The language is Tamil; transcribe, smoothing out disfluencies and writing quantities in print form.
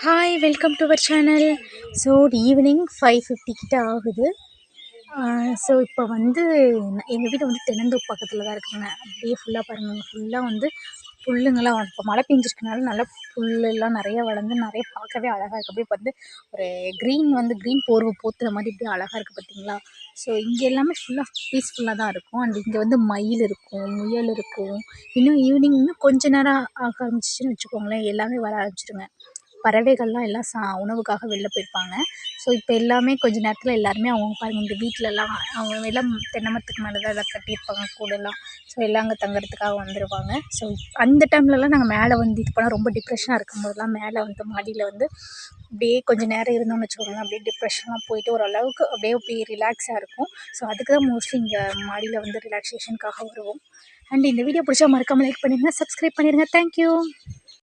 Hi welcome to our channel. So evening 5:50 கிட்ட ஆகுது. ஸோ இப்போ வந்து எங்கள் வீடு வந்து தென்னந்தோப்பு பக்கத்தில் தான் இருக்குங்க. அப்படியே ஃபுல்லாக பாருங்கள், ஃபுல்லாக வந்து புல்லுங்கெல்லாம் இப்போ மழை பெஞ்சிருக்கனால நல்லா புல்லெல்லாம் நிறைய வளர்ந்து நிறைய பார்க்கவே அழகாக இருக்குது. அப்படியே வந்து ஒரு க்ரீன் போர்வை போத்துற மாதிரி இப்படி அழகாக இருக்குது பார்த்தீங்களா. ஸோ இங்கே எல்லாமே ஃபுல்லாக பீஸ்ஃபுல்லாக தான் இருக்கும். அண்ட் இங்கே வந்து மயில் இருக்கும், முயல் இருக்கும். இன்னும் ஈவினிங் இன்னும் கொஞ்சம் நேரம் ஆக ஆரம்பிச்சிச்சுன்னு வச்சுக்கோங்களேன், எல்லாமே வர ஆரம்பிச்சிடுங்க. பறவைகள்லாம் எல்லாம் உணவுக்காக வெளில போயிருப்பாங்க. ஸோ இப்போ எல்லாமே கொஞ்ச நேரத்தில் எல்லாருமே அவங்க பாருங்கள், இந்த வீட்டிலலாம் அவங்க எல்லாம் தென்னை மரத்துக்கு மேலே தான் எல்லாம் கட்டியிருப்பாங்க கூடெல்லாம். ஸோ எல்லாம் அங்கே தங்குறதுக்காக வந்துடுவாங்க. ஸோ அந்த டைம்லலாம் நாங்கள் மேலே வந்து இது பண்ணால் ரொம்ப டிப்ரெஷனாக இருக்கும்போதெல்லாம் மேலே வந்து மாடியில் வந்து அப்படியே கொஞ்சம் நேரம் இருந்தோம்னு வச்சுக்கோங்களேன், அப்படியே டிப்ரெஷன்லாம் போயிட்டு ஓரளவுக்கு அப்படியே ரிலாக்ஸாக இருக்கும். ஸோ அதுக்கு தான் மோஸ்ட்லி இங்கே மாடியில் வந்து ரிலாக்ஸேஷனுக்காக வருவோம். அண்ட் இந்த வீடியோ பிடிச்சா மறக்காமல் லைக் பண்ணிடுங்க, சப்ஸ்கிரைப் பண்ணிடுங்க. தேங்க்யூ.